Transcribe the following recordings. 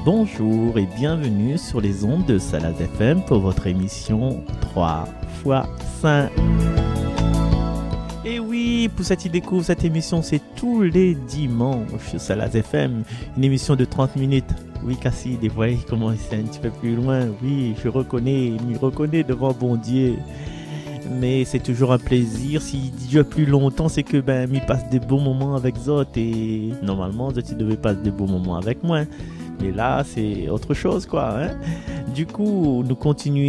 bonjour et bienvenue sur les ondes de Salaz FM pour votre émission 3 x 5. Et oui, pour ceux qui découvrent cette émission, c'est tous les dimanches sur Salaz FM, une émission de 30 minutes. Oui, Cassie, des voix, comment c'est un petit peu plus loin. Oui, je m'y reconnais devant bon Dieu. Mais c'est toujours un plaisir. S'il dure plus longtemps, c'est que m'y passe des beaux moments avec Zot. Et normalement, Zot, il devait passer des beaux moments avec moi. Mais là, c'est autre chose, quoi. Hein? Du coup, nous continuons.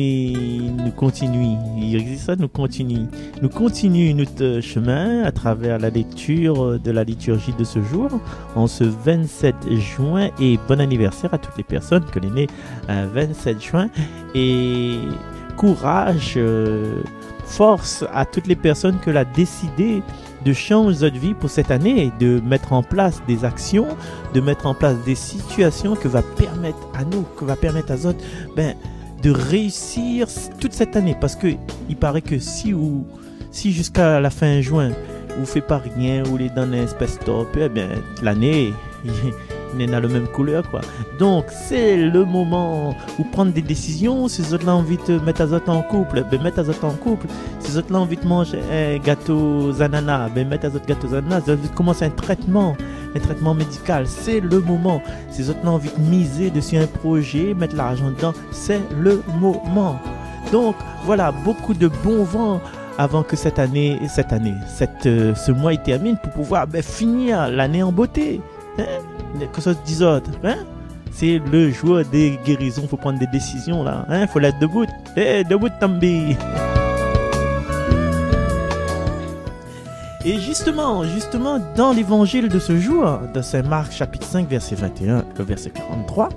Il existe ça, nous continuons notre chemin à travers la lecture de la liturgie de ce jour, en ce 27 juin. Et bon anniversaire à toutes les personnes que l'on est né un 27 juin. Et courage, force à toutes les personnes que l'ont décidé de changer notre vie pour cette année et de mettre en place des actions, de mettre en place des situations que va permettre à nous, que va permettre à Zot, de réussir toute cette année. Parce que il paraît que si jusqu'à la fin juin, vous ne faites pas rien, ou les dans l'espèce top, l'année, il n'a la même couleur, quoi. Donc, c'est le moment où prendre des décisions. Si les autres ont envie de mettre Azot en couple, mettre Azot en couple. Si les autres ont envie de manger un gâteau ananas, mettre Azot gâteau ananas. Si les autres commencent un traitement médical, c'est le moment. Si les autres ont envie de miser dessus un projet, mettre l'argent dedans, c'est le moment. Donc, voilà, beaucoup de bon vent avant que ce mois il termine pour pouvoir finir l'année en beauté. Hein? Que ça se dise autre, hein? C'est le jour des guérisons, faut prendre des décisions là, hein? Faut l'être debout, debout Tambi. Et justement, dans l'évangile de ce jour, de Saint Marc chapitre 5 verset 21, verset 43,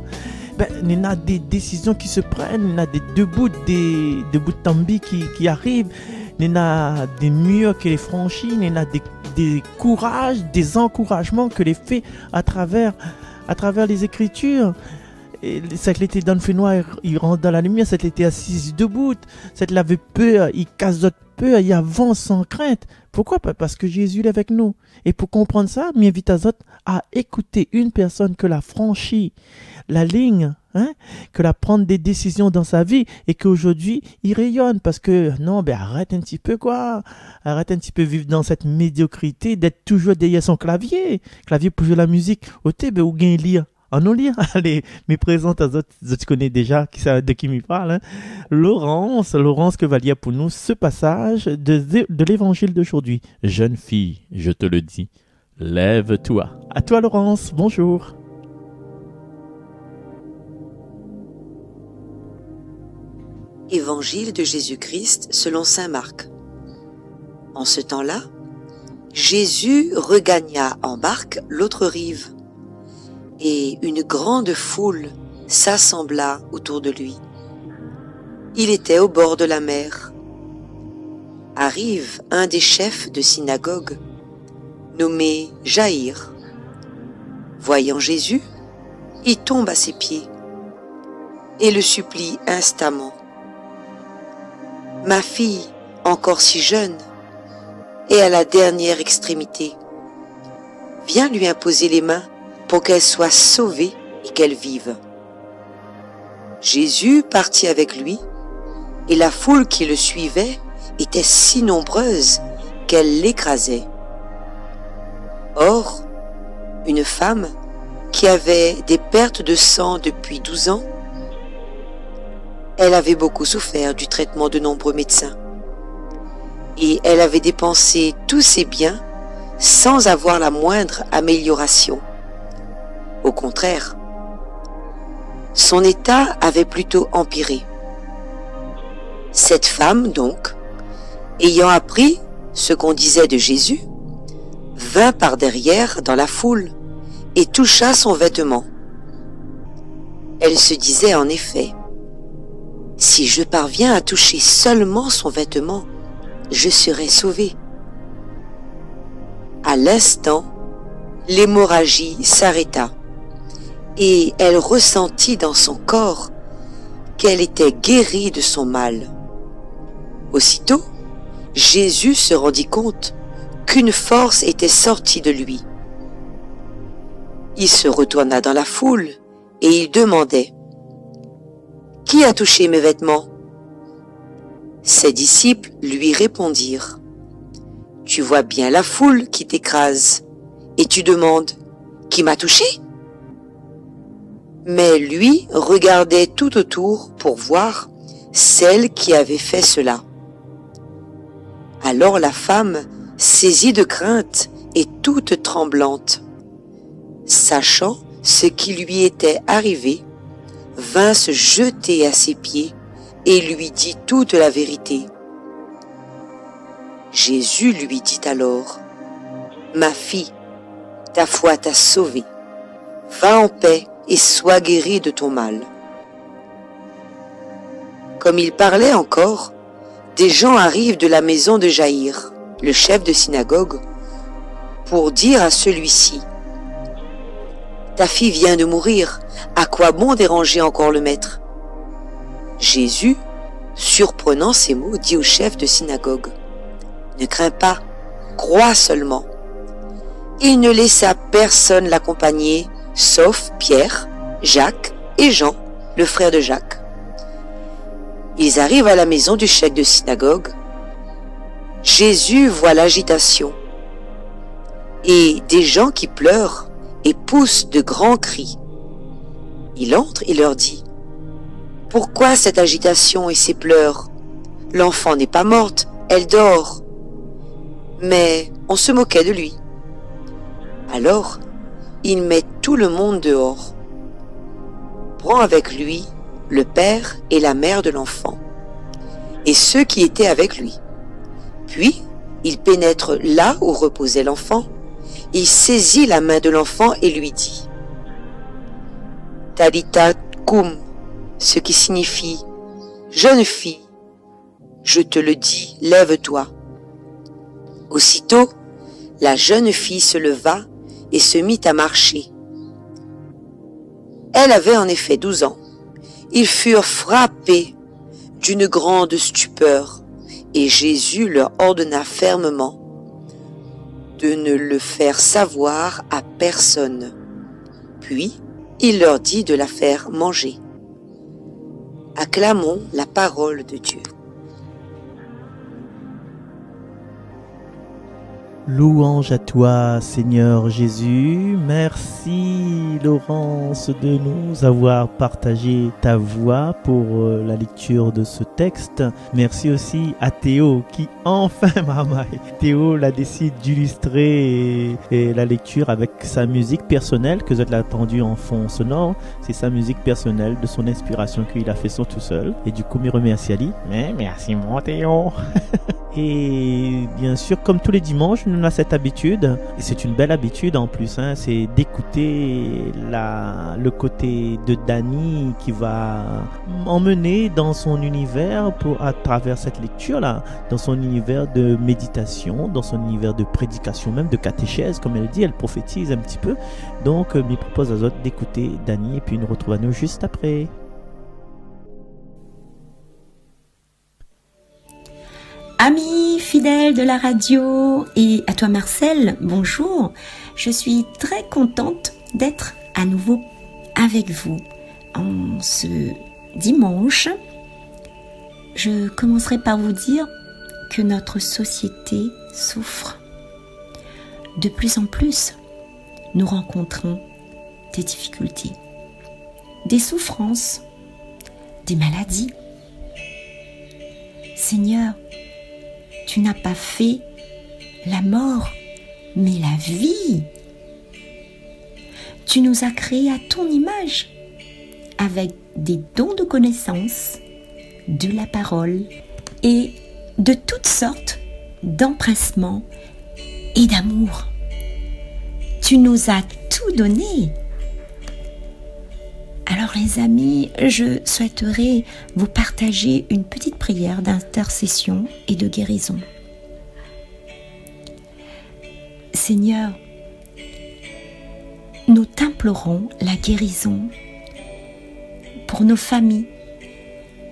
il y a des décisions qui se prennent, il y a des debout Tambi qui arrivent, il y a des murs qui les franchissent, il y a des courages, des encouragements que les fait à travers les Écritures. Et cette était dans le feu noir, il rentre dans la lumière, cette était assise debout, cette l'avait peur, il casse d'autres peur, il avance sans crainte. Pourquoi? Parce que Jésus est avec nous. Et pour comprendre ça, m'invite à Zot à écouter une personne que l'a franchi la ligne, hein, que l'a prendre des décisions dans sa vie et qu'aujourd'hui il rayonne. Parce que non, arrête un petit peu quoi. Arrête un petit peu vivre dans cette médiocrité d'être toujours derrière son clavier pour jouer la musique. Ou bien lire. En nous lire, allez, me présente à autres, tu connais déjà de qui m'y parle, hein? Laurence que va lire pour nous ce passage de l'évangile d'aujourd'hui. Jeune fille, je te le dis, lève-toi. À toi Laurence, bonjour. Évangile de Jésus-Christ selon saint Marc. En ce temps-là, Jésus regagna en barque l'autre rive, et une grande foule s'assembla autour de lui. Il était au bord de la mer. Arrive un des chefs de synagogue, nommé Jaïr. Voyant Jésus, il tombe à ses pieds et le supplie instamment. « Ma fille, encore si jeune, est à la dernière extrémité. Viens lui imposer les mains pour qu'elle soit sauvée et qu'elle vive. » Jésus partit avec lui, et la foule qui le suivait était si nombreuse qu'elle l'écrasait. Or, une femme qui avait des pertes de sang depuis 12 ans, elle avait beaucoup souffert du traitement de nombreux médecins, et elle avait dépensé tous ses biens sans avoir la moindre amélioration. Au contraire, son état avait plutôt empiré. Cette femme, donc, ayant appris ce qu'on disait de Jésus, vint par derrière dans la foule et toucha son vêtement. Elle se disait en effet, « Si je parviens à toucher seulement son vêtement, je serai sauvée. » À l'instant, l'hémorragie s'arrêta. Et elle ressentit dans son corps qu'elle était guérie de son mal. Aussitôt, Jésus se rendit compte qu'une force était sortie de lui. Il se retourna dans la foule et il demandait: « Qui a touché mes vêtements ?» Ses disciples lui répondirent: « Tu vois bien la foule qui t'écrase, et tu demandes: « Qui m'a touché ?» Mais lui regardait tout autour pour voir celle qui avait fait cela. Alors la femme, saisie de crainte et toute tremblante, sachant ce qui lui était arrivé, vint se jeter à ses pieds et lui dit toute la vérité. Jésus lui dit alors: « Ma fille, ta foi t'a sauvée. Va en paix et sois guérie de ton mal. » Comme il parlait encore, des gens arrivent de la maison de Jaïr, le chef de synagogue, pour dire à celui-ci: « Ta fille vient de mourir, à quoi bon déranger encore le maître ?» Jésus, surprenant ces mots, dit au chef de synagogue: « Ne crains pas, crois seulement. » Il ne laissa personne l'accompagner, sauf Pierre, Jacques et Jean, le frère de Jacques. Ils arrivent à la maison du chef de synagogue. Jésus voit l'agitation et des gens qui pleurent et poussent de grands cris. Il entre et leur dit: « Pourquoi cette agitation et ces pleurs? L'enfant n'est pas morte, elle dort. » Mais on se moquait de lui. Alors, il met tout le monde dehors, prend avec lui le père et la mère de l'enfant, et ceux qui étaient avec lui. Puis, il pénètre là où reposait l'enfant, il saisit la main de l'enfant et lui dit: « Talitha koum », ce qui signifie « Jeune fille, je te le dis, lève-toi ». Aussitôt, la jeune fille se leva et se mit à marcher. Elle avait en effet 12 ans. Ils furent frappés d'une grande stupeur, et Jésus leur ordonna fermement de ne le faire savoir à personne. Puis, il leur dit de la faire manger. Acclamons la parole de Dieu. Louange à toi, Seigneur Jésus. Merci, Laurence, de nous avoir partagé ta voix pour la lecture de ce texte. Merci aussi à Théo qui enfin Théo la décide d'illustrer et la lecture avec sa musique personnelle que vous avez entendu en fond sonore. C'est sa musique personnelle de son inspiration qu'il a fait son tout seul. Et du coup, me remercie à lui. Merci mon Théo. Et bien sûr, comme tous les dimanches, on a cette habitude, et c'est une belle habitude en plus, c'est d'écouter le côté de Dany qui va emmener dans son univers à travers cette lecture-là, dans son univers de méditation, dans son univers de prédication, même de catéchèse, comme elle dit, elle prophétise un petit peu. Donc, je me propose à autres d'écouter Dany et puis nous retrouvons juste après. Amis fidèles de la radio et à toi Marcel, bonjour. Je suis très contente d'être à nouveau avec vous en ce dimanche. Je commencerai par vous dire que notre société souffre. De plus en plus, nous rencontrons des difficultés, des souffrances, des maladies. Seigneur, tu n'as pas fait la mort, mais la vie. Tu nous as créés à ton image, avec des dons de connaissances, de la parole et de toutes sortes d'empressement et d'amour. Tu nous as tout donné. Alors les amis, je souhaiterais vous partager une petite prière d'intercession et de guérison. Seigneur, nous t'implorons la guérison pour nos familles,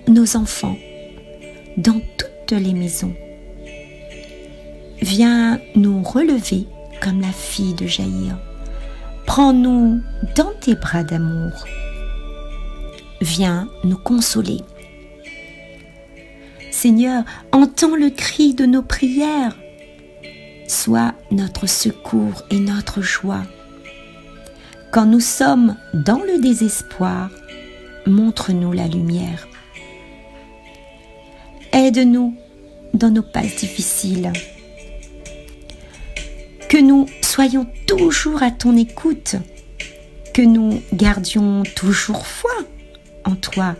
nos enfants, dans toutes les maisons. Viens nous relever comme la fille de Jaïr. Prends-nous dans tes bras d'amour viens nous consoler. Seigneur, entends le cri de nos prières. Sois notre secours et notre joie. Quand nous sommes dans le désespoir, montre-nous la lumière. Aide-nous dans nos passes difficiles. Que nous soyons toujours à ton écoute, que nous gardions toujours foi en toi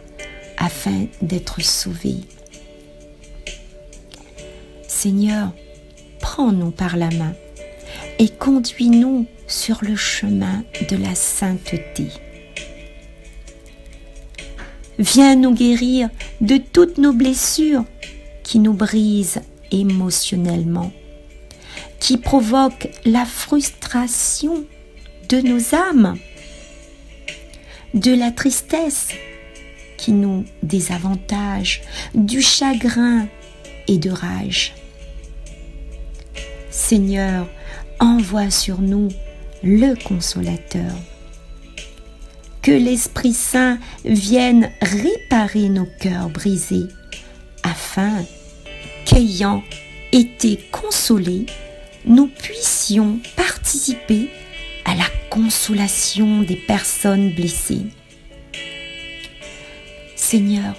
afin d'être sauvés. Seigneur, prends-nous par la main et conduis-nous sur le chemin de la sainteté. Viens nous guérir de toutes nos blessures qui nous brisent émotionnellement, qui provoquent la frustration de nos âmes, de la tristesse qui nous désavantage, du chagrin et de rage. Seigneur, envoie sur nous le Consolateur. Que l'Esprit Saint vienne réparer nos cœurs brisés, afin qu'ayant été consolés, nous puissions participer à la consolation des personnes blessées. Seigneur,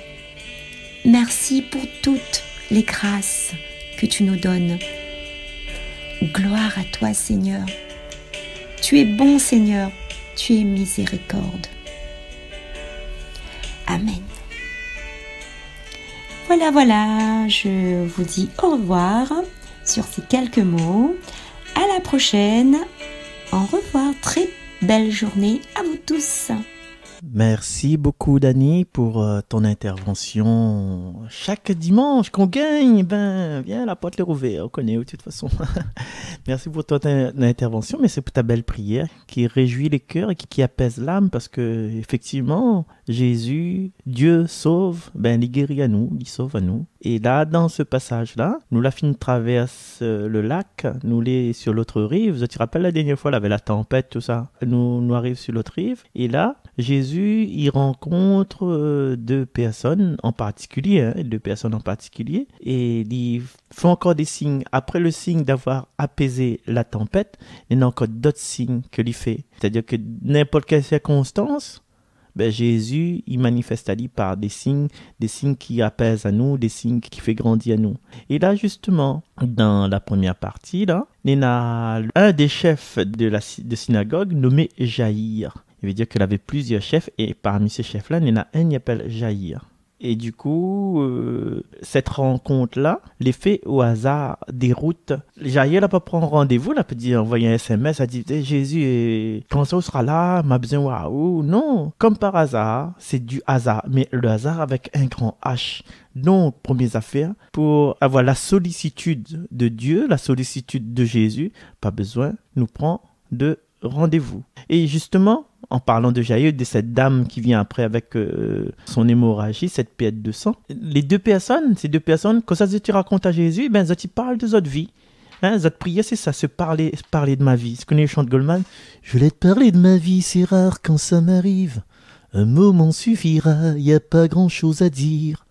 merci pour toutes les grâces que tu nous donnes. Gloire à toi, Seigneur. Tu es bon, Seigneur. Tu es miséricorde. Amen. Voilà, je vous dis au revoir sur ces quelques mots. À la prochaine. Au revoir. Très belle journée à vous tous. Merci beaucoup, Dani, pour ton intervention. Chaque dimanche qu'on gagne, viens, la porte est ouverte, on connaît de toute façon. Merci pour ton intervention, mais c'est pour ta belle prière qui réjouit les cœurs et qui apaise l'âme, parce que effectivement, Jésus, Dieu sauve, il guérit à nous, il sauve à nous. Et là, dans ce passage-là, nous la fin traverse le lac, nous les sur l'autre rive. Je te rappelle la dernière fois, là, avec la tempête, tout ça. Nous arrivons sur l'autre rive, et là, Jésus, il rencontre deux personnes en particulier, et il fait encore des signes. Après le signe d'avoir apaisé la tempête, il y a encore d'autres signes que lui fait. C'est-à-dire que n'importe quelle circonstance, Jésus, il manifeste à lui par des signes qui apaisent à nous, des signes qui fait grandir à nous. Et là, justement, dans la première partie, là, il y a un des chefs de synagogue nommé Jaïr. Il veut dire qu'il avait plusieurs chefs, et parmi ces chefs-là, il y en a un qui s'appelle Jaïr. Et du coup, cette rencontre-là, les fait au hasard des routes. Jaïr n'a pas pris rendez-vous, il a peut dire envoyer un SMS, a dit Jésus, quand ça sera là, m'a besoin waouh. Non, comme par hasard, c'est du hasard, mais le hasard avec un grand H. Donc, première affaire, pour avoir la sollicitude de Dieu, la sollicitude de Jésus, pas besoin, nous prend de rendez-vous. Et justement, en parlant de Jaïr, de cette dame qui vient après avec son hémorragie, cette perte de sang, ces deux personnes, quand ça tu racontes à Jésus, ça tu parles de votre vie. Votre prière, c'est ça, se parler de ma vie. Tu connais le chant de Goldman? Je voulais te parler de ma vie, c'est rare quand ça m'arrive. Un moment suffira, y a pas grand chose à dire.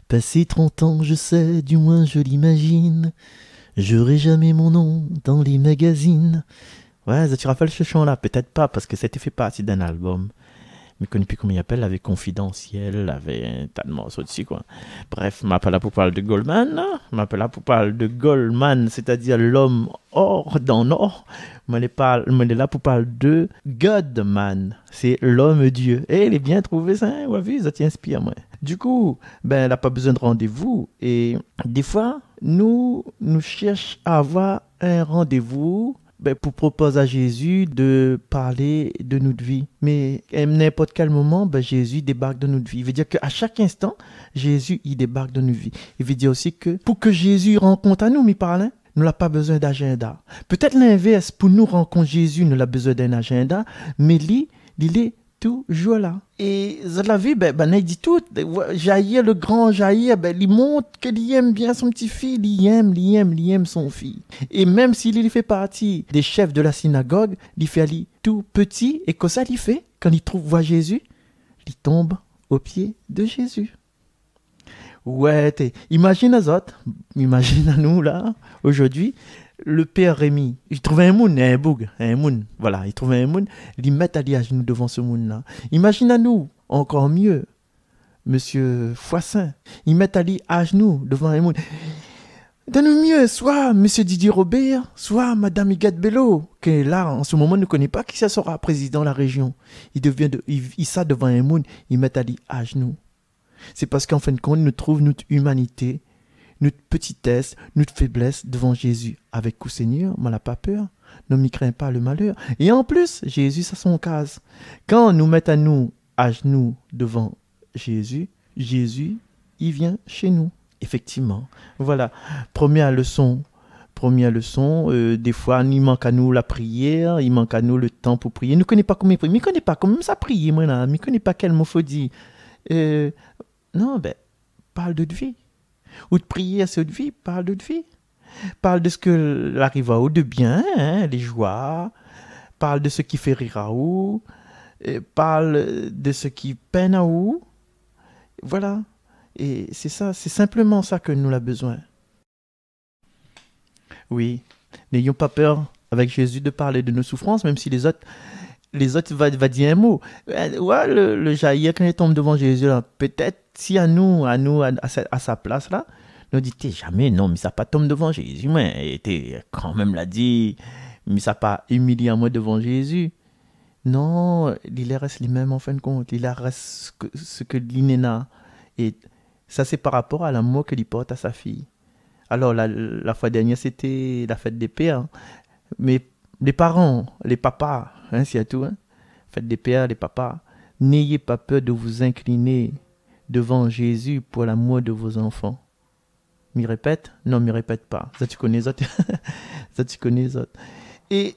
Passé 30 ans, je sais, du moins je l'imagine. J'aurai jamais mon nom dans les magazines. Ouais, tu rappelles ce chant-là? Peut-être pas, parce que c'était fait partie d'un album. Mais je ne connais plus comment il appelle, avec Confidentiel, avec un tas de morceaux dessus, quoi. Bref, je m'appelle là pour parler de Goldman, c'est-à-dire l'homme or dans l'or. Je suis là pour parler de Godman, c'est l'homme Dieu. Et il est bien trouvé, ça, vous avez vu, ça t'inspire, moi. Du coup, elle n'a pas besoin de rendez-vous. Et des fois, nous cherchons à avoir un rendez-vous pour proposer à Jésus de parler de notre vie. Mais à n'importe quel moment, Jésus débarque dans notre vie. Il veut dire qu'à chaque instant, Jésus, il débarque dans notre vie. Il veut dire aussi que pour que Jésus rencontre à nous, nous n'avons pas besoin d'agenda. Peut-être l'inverse, pour nous rencontrer Jésus, nous avons besoin d'un agenda, mais lui, il est toujours là. Et vous l'avez vu, il dit tout. Jaïr, le grand Jaïr, il montre qu'il aime bien son petit-fils, il aime son fils. Et même s'il fait partie des chefs de la synagogue, il fait aller tout petit, et que ça il fait, quand il voit Jésus, il tombe aux pieds de Jésus. Ouais, imagine à autres, imagine à nous là, aujourd'hui, le père Rémi, il trouvait un monde, un boug, un monde, voilà, il trouvait un monde, il met à genoux devant ce monde-là. Imagine à nous, encore mieux, Monsieur Foissin, il met à genoux devant un monde. Donne-nous mieux, soit Monsieur Didier Robert, soit Madame Igat Bello, qui là, en ce moment, ne connaît pas qui ça sera président de la région. Il ça devant un monde, il met à genoux. C'est parce qu'en fin de compte, nous trouvons notre humanité, notre petitesse, notre faiblesse devant Jésus. Avec coup Seigneur, moi n'a pas peur, ne m'y crains pas le malheur. Et en plus, Jésus, ça son case. Quand nous mettons à genoux devant Jésus, Jésus, il vient chez nous. Effectivement. Voilà. Première leçon. Des fois, il manque à nous la prière, il manque à nous le temps pour prier. Nous ne connaissons pas comment prier. Je ne connais pas comment ça prier, moi là. Je ne connais pas quel mot faut dire. Non, parle de vie. Ou de prier à cette vie, parle de vie. Parle de ce que l'arrive à vous de bien, hein, les joies. Parle de ce qui fait rire à vous. Parle de ce qui peine à vous. Voilà. Et c'est ça, c'est simplement ça que nous avons besoin. Oui, n'ayons pas peur avec Jésus de parler de nos souffrances, même si les autres va dire un mot. Ouais, le jaillir quand il tombe devant Jésus, là, peut-être si à sa place là, nous dit t'es jamais non, mais ça pas tombe devant Jésus, mais t'es quand même l'a dit, mais ça pas humilié à moi devant Jésus. Non, il reste lui-même en fin de compte, il reste ce que l'inéna. Et ça c'est par rapport à l'amour qu'il porte à sa fille. Alors la fois dernière c'était la fête des pères, mais les parents, les papas, hein, c'est à tout, hein, fête des pères, les papas, n'ayez pas peur de vous incliner devant Jésus pour l'amour de vos enfants. M'y répète? Non, m'y répète pas. Ça tu connais les autres. Ça tu connais les autres. Et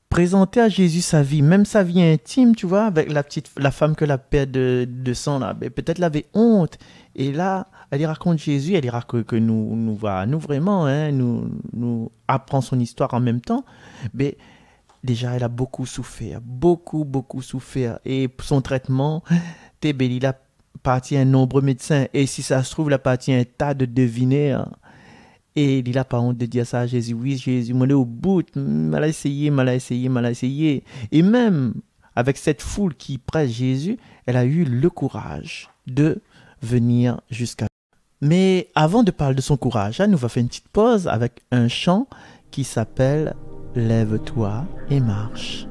présenter à Jésus sa vie, même sa vie intime, tu vois, avec la femme que la père de sang là, peut-être elle avait honte. Et là, elle y raconte Jésus, elle y raconte que nous vraiment, hein, nous apprend son histoire en même temps. Mais déjà, elle a beaucoup souffert, beaucoup souffert. Et son traitement, il a parti à un nombreux médecins. Et si ça se trouve, il a parti à un tas de devineurs. Et il n'a pas honte de dire ça à Jésus. Oui, Jésus, moi, au bout, mal essayé. Et même avec cette foule qui presse Jésus, elle a eu le courage de venir jusqu'à nous. Mais avant de parler de son courage, nous va faire une petite pause avec un chant qui s'appelle « Lève-toi et marche ».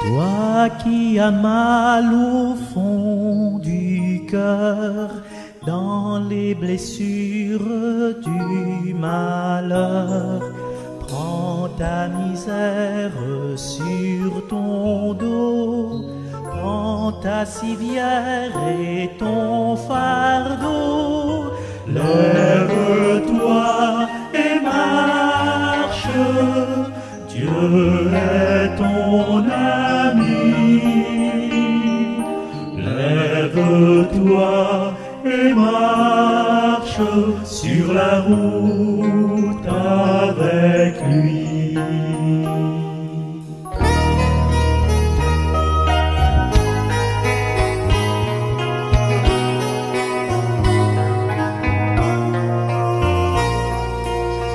Toi qui as mal au fond du cœur, dans les blessures du malheur, prends ta misère sur ton dos, prends ta civière et ton fardeau, lève-toi et marche, Dieu est ton ami. Lève-toi et marche sur la route avec lui.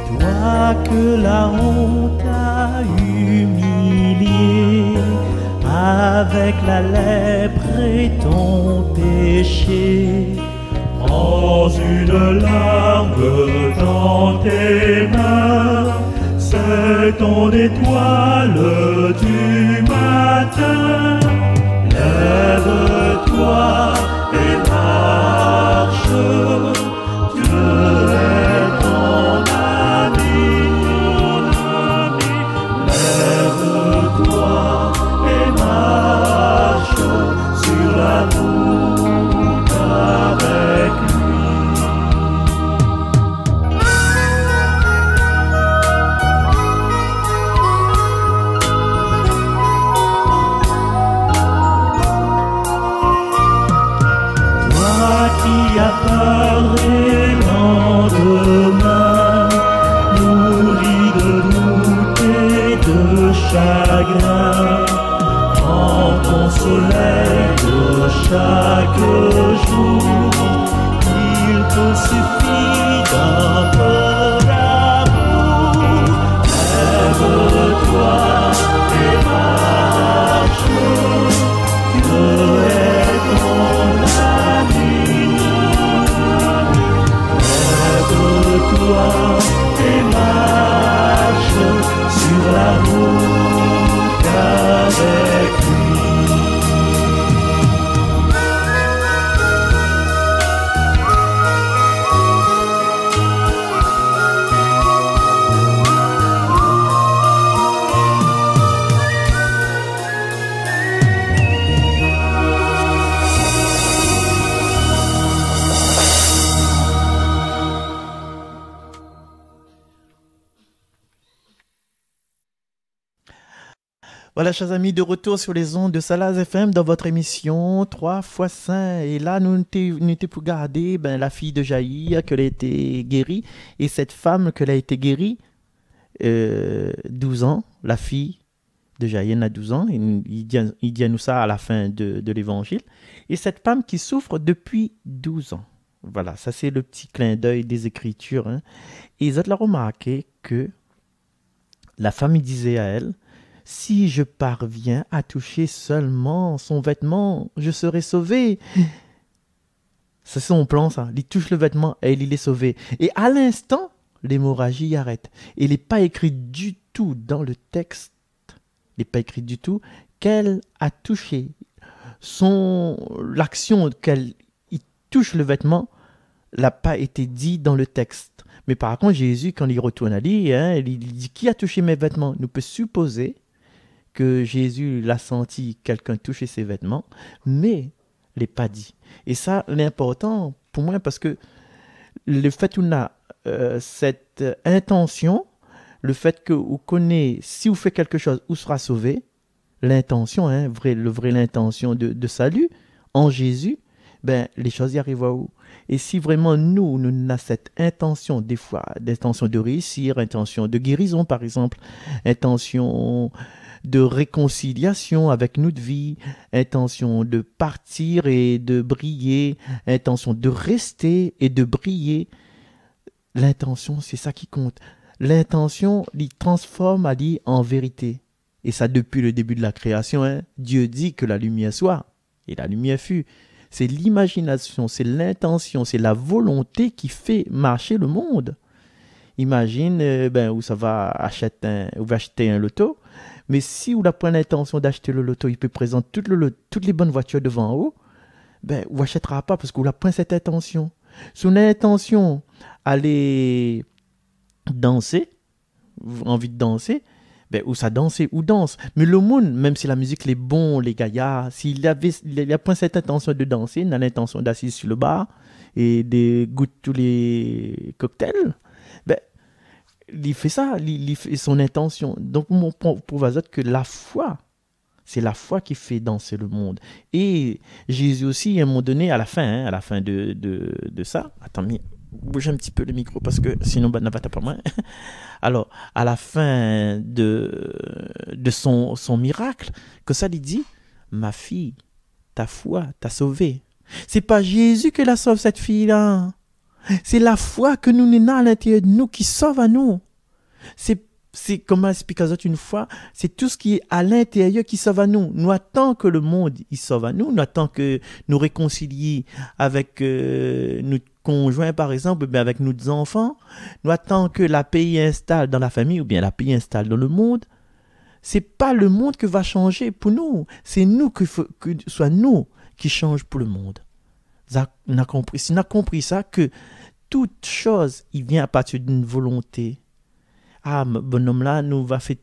Toi que la honte a humilié avec la lèpre et ton péché, prends une larme dans tes mains, c'est ton étoile du matin. Lève-toi et marche, Dieu est ton ami. Lève-toi et marche sur la route avec lui. Voilà, chers amis, de retour sur les ondes de Salaz FM dans votre émission 3 x 5. Et là, nous étions pour garder la fille de Jaïr, qu'elle a été guérie. Et cette femme qu'elle a été guérie, 12 ans, la fille de Jaïr a 12 ans. Il dit à nous ça à la fin de l'évangile. Et cette femme qui souffre depuis 12 ans. Voilà, ça c'est le petit clin d'œil des Écritures. Hein. Et ils ont remarqué que la femme disait à elle, si je parviens à toucher seulement son vêtement, je serai sauvé. C'est son plan, ça. Il touche le vêtement et il est sauvé. Et à l'instant, l'hémorragie arrête. Et il n'est pas écrit du tout dans le texte, il n'est pas écrit du tout qu'elle a touché. L'action qu'elle touche le vêtement n'a pas été dit dans le texte. Mais par contre, Jésus, quand il retourne à lui, il dit, qui a touché mes vêtements? Nous peut supposer que Jésus l'a senti quelqu'un toucher ses vêtements, mais il n'est pas dit. Et ça, l'important pour moi, parce que le fait qu'on a cette intention, le fait que vous connaissez, si vous faites quelque chose, vous sera sauvé, l'intention, l'intention de salut en Jésus, les choses y arrivent à vous. Et si vraiment nous avons cette intention, des fois, d'intention de réussir, intention de guérison, par exemple, intention de réconciliation avec notre vie, intention de partir et de briller, intention de rester et de briller. L'intention, c'est ça qui compte. L'intention, il transforme Ali en vérité. Et ça, depuis le début de la création, hein. Dieu dit que la lumière soit, et la lumière fut. C'est l'imagination, c'est l'intention, c'est la volonté qui fait marcher le monde. Imagine où ça va acheter un loto, mais si vous n'avez pas l'intention d'acheter le loto, il peut présenter toutes les bonnes voitures devant vous, vous n'achèterez pas parce que vous n'avez pas cette intention. Son intention, aller danser, envie de danser, ou ça danse ou danse. Mais le monde, même si la musique est bon, les gaillards, s'il a pas cette intention de danser, il a l'intention d'assis sur le bar et de goûter tous les cocktails, il fait ça, il fait son intention. Donc, pour vous dire que la foi, c'est la foi qui fait danser le monde. Et Jésus aussi, à un moment donné, à la fin de ça, attends, bouge un petit peu le micro parce que sinon, n'a pas pas moins. Alors, à la fin de son miracle, que ça lui dit, ma fille, ta foi t'a sauvée. C'est pas Jésus qui la sauve, cette fille-là. C'est la foi que nous avons à l'intérieur de nous qui sauve à nous. C'est comme expliqué une fois, c'est tout ce qui est à l'intérieur qui sauve à nous. Nous attendons que le monde il sauve à nous, nous attendons que nous réconcilions avec notre conjoint par exemple, avec nos enfants, nous attendons que la paix installe dans la famille ou bien la paix installe dans le monde. C'est pas le monde qui va changer pour nous, c'est nous que soit nous qui change pour le monde. On a compris ça que toute chose il vient à partir d'une volonté. Ah, bonhomme là, nous va faire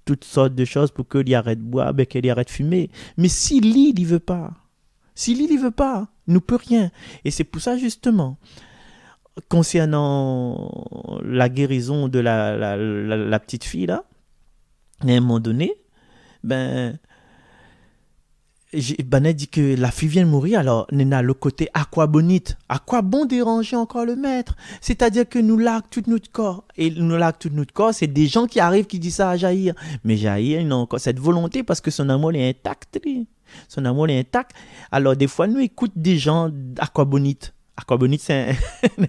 toutes sortes de choses pour qu'il arrête de boire, qu'il arrête de fumer. Mais si l'île, il veut pas, nous peut rien. Et c'est pour ça, justement, concernant la guérison de la petite fille, là, à un moment donné, elle dit que la fille vient de mourir, alors on a le côté à quoi bonite, à quoi bon déranger encore le maître, c'est-à-dire que nous largue tout notre corps, et nous largue tout notre corps, c'est des gens qui arrivent qui disent ça à Jaïr, mais Jaïr il a encore cette volonté parce que son amour est intact, alors des fois nous écoutons des gens à quoi bonite. Aquabonite, c'est une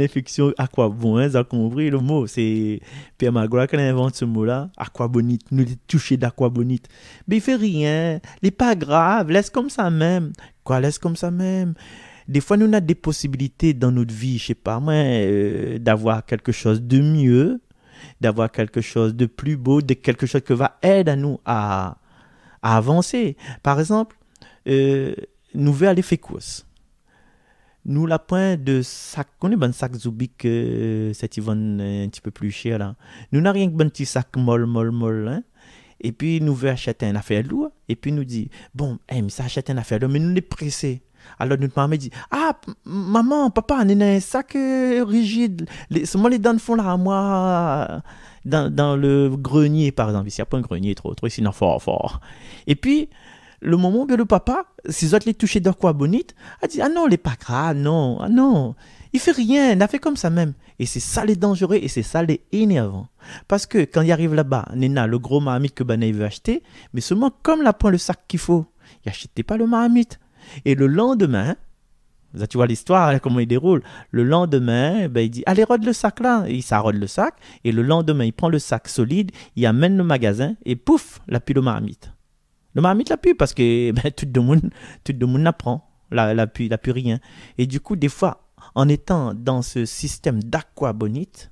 infection aquabon, vous avez compris le mot, c'est Pierre Magloire qui invente ce mot-là, aquabonite, nous toucher d'aquabonite. Mais il fait rien, il n'est pas grave, laisse comme ça même. Laisse comme ça même. Des fois, nous avons des possibilités dans notre vie, je sais pas moi, d'avoir quelque chose de mieux, d'avoir quelque chose de plus beau, de quelque chose qui va aider à nous à avancer. Par exemple, nous voulons aller faire course. Nous, la pointe de sac, on est bon sac Zubik, cette Yvonne un petit peu plus cher là. Nous n'avons rien que bon petit sac molle, hein. Et puis nous voulons acheter une affaire lourde. Et puis nous dit, bon, mais ça achète une affaire lourde, mais nous les pressés. Alors notre maman dit, ah, maman, papa, on a un sac rigide. Seulement les dents font là, moi, dans le grenier, par exemple. Ici, il n'y a pas un grenier trop ici, non, fort. Et puis, le moment où le papa, si autres les toucher de quoi bonite, a dit, ah non, les pas grave, non, ah non. Il fait rien, il a fait comme ça même. Et c'est ça les dangereux et c'est ça les énervants. Parce que quand il arrive là-bas, Nena, le gros marmite que Banaï veut acheter, mais seulement comme il prend le sac qu'il faut, il n'achetait pas le marmite. Et le lendemain, tu vois l'histoire, comment il déroule. Le lendemain, ben, il dit, allez, rôde le sac là. Et il s'arrode le sac. Et le lendemain, il prend le sac solide, il amène le magasin et pouf, il n'a plus le marmite. Le marmite l'a plus parce que ben, tout le monde n'apprend. Il n'a plus rien. Et du coup, des fois, en étant dans ce système d'aquabonite,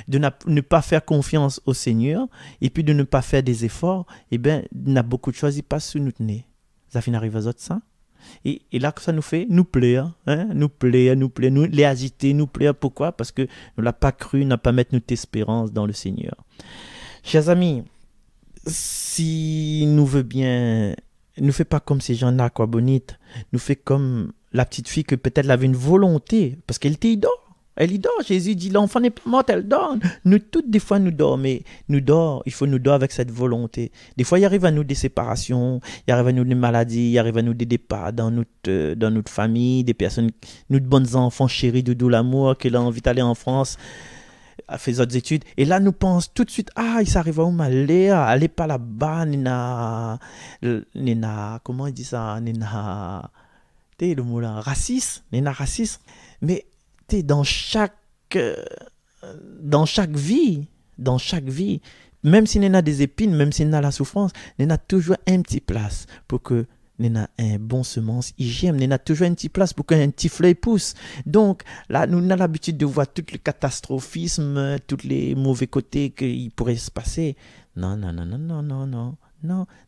de ne pas faire confiance au Seigneur et puis de ne pas faire des efforts, eh bien, il y a beaucoup de choses qui passent sous notre nez. Ça finit arriver à ça. Et là, que ça nous fait nous plaire, hein? nous les agiter, nous plaire. Pourquoi? Parce que nous l'avons pas cru, n'a pas mettre notre espérance dans le Seigneur. Chers amis, si nous veut bien, nous fait pas comme ces gens-là, quoi, bonite, nous fait comme la petite fille que peut-être elle avait une volonté, parce qu'elle était idole. Elle y dort. Jésus dit, l'enfant n'est pas mort, elle dort. Nous, toutes, des fois, nous dormons, mais il faut nous dormir avec cette volonté. Des fois, il arrive à nous des séparations, il arrive à nous des maladies, il arrive à nous des départs dans notre famille, des personnes, nous de bons enfants chéris, de l'amour, qui ont envie d'aller en France, a fait d'autres études. Et là, nous pensons tout de suite, il s'arrive à où m'aller, allez pas là-bas, comment il dit ça, le mot là, raciste, mais dans chaque vie, même s'il y a des épines, même s'il y a la souffrance, il y a toujours un petit place pour que il y a un bon semence hygiène, il y a toujours un petit place pour qu'un petit fleuve pousse. Donc là, nous avons l'habitude de voir tout le catastrophisme, tous les mauvais côtés qui pourraient se passer. Non,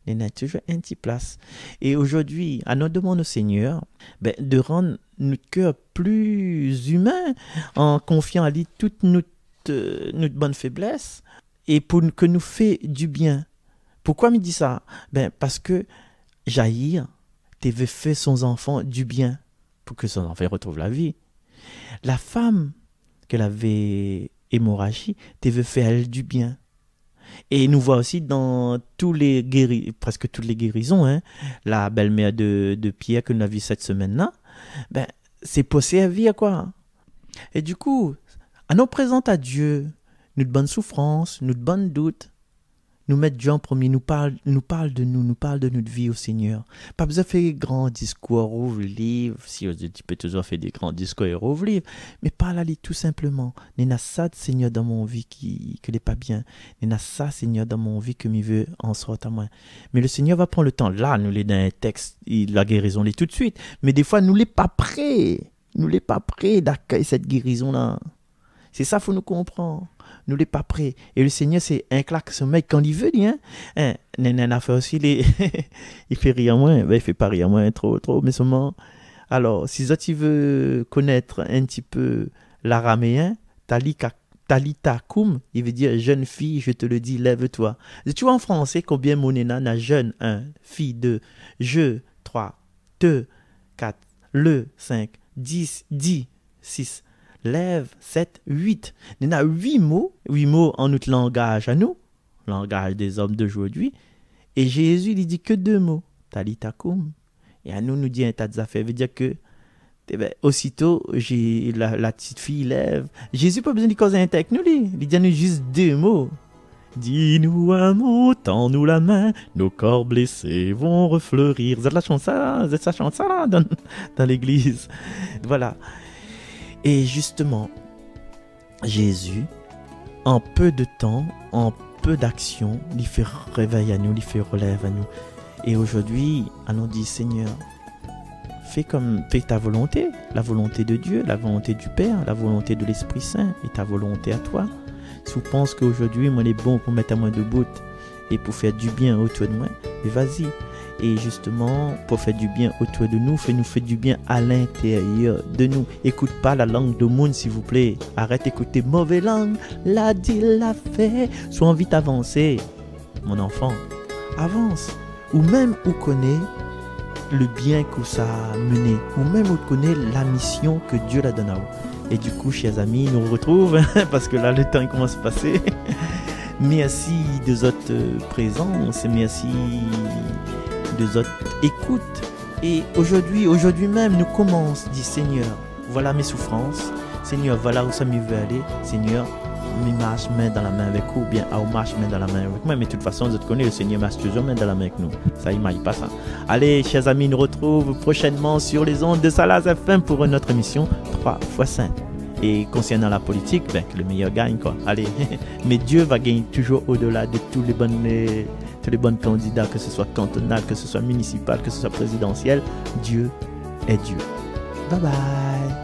il y a toujours un petit place. Et aujourd'hui, à nous demandons au Seigneur de rendre notre cœur plus humain en confiant à lui toute notre bonne faiblesse et pour que nous fait du bien. Pourquoi me dit ça? Parce que Jaïr t'avait fait son enfant du bien pour que son enfant retrouve la vie. La femme qu'elle avait hémorragie t'avait fait elle du bien. Et nous voit aussi dans presque toutes les guérisons, hein, la belle-mère de Pierre que nous avons vu cette semaine-là, c'est pour servir quoi. Et du coup, à nous présenter à Dieu, notre bonne souffrance, notre bonne doute, nous mettre Dieu en premier, nous parle de nous, nous parle de notre vie au Seigneur. Pas besoin de faire des grands discours, ouvre le livre, si tu peux toujours faire des grands discours et ouvre le livre, mais parle à lui tout simplement. Il y a ça, Seigneur, dans mon vie qui n'est pas bien. Il y a ça, Seigneur, dans mon vie que je veux en sortir à moi. Mais le Seigneur va prendre le temps. Là, nous l'est dans un texte, la guérison l'est tout de suite. Mais des fois, nous l'est pas prêt. Nous l'est pas prêt d'accueillir cette guérison-là. C'est ça, il faut nous comprendre. Nous l'est pas prêt. Et le Seigneur, c'est un claque ce mec quand il veut, Nana fait aussi il fait rire moins. Il fait pas rire moins trop, mais seulement. Alors, si tu veux connaître un petit peu l'araméen, Talita Koum, il veut dire jeune fille, je te le dis, lève-toi. Tu vois en français combien mon nena n'a jeune 1, fille 2, je 3, 2, 4, le 5, 10, 6. Lève, 7, 8. Il y a 8 mots en notre langage à nous, langage des hommes d'aujourd'hui. Et Jésus, il dit que 2 mots. Talita koum. Et à nous dit un tas d'affaires. Ça veut dire que, aussitôt, la petite fille lève. Jésus n'a pas besoin de causer un texte, nous, il dit à nous juste 2 mots. Dis-nous un mot, tends-nous la main, nos corps blessés vont refleurir. Vous êtes la chante ça là, dans l'église. Voilà. Et justement, Jésus, en peu de temps, en peu d'action, il fait réveil à nous, il fait relève à nous. Et aujourd'hui, on nous dit, Seigneur, fais ta volonté, la volonté de Dieu, la volonté du Père, la volonté de l'Esprit Saint et ta volonté à toi. Si vous pensez qu'aujourd'hui, moi, il est bon pour mettre à moi debout et pour faire du bien autour de moi, mais vas-y. Et justement, pour faire du bien autour de nous, fais-nous faire du bien à l'intérieur de nous. Écoute pas la langue de monde, s'il vous plaît. Arrête d'écouter mauvaise langue. L'a dit, l'a fait. Sois envie d'avancer, mon enfant. Avance. Ou même, ou connaît, le bien que ça a mené, ou même on connaît la mission que Dieu l'a donnée à vous. Et du coup, chers amis, nous retrouvons, parce que là, le temps commence à passer. Merci de votre présence, merci de votre écoute. Et aujourd'hui même, nous commençons, dit Seigneur, voilà mes souffrances. Seigneur, voilà où ça me veut aller. Seigneur, je marche main dans la main avec vous, ou bien on marche main dans la main avec moi. Mais de toute façon, vous connaissez, le Seigneur marche toujours main dans la main avec nous. Ça, il ne m'aille pas ça. Allez, chers amis, nous retrouvons prochainement sur les ondes de Salaz FM pour une autre émission 3x5. Et concernant la politique, ben, le meilleur gagne, quoi. Allez, mais Dieu va gagner toujours au-delà de tous les bons candidats, que ce soit cantonal, que ce soit municipal, que ce soit présidentiel. Dieu est Dieu. Bye bye.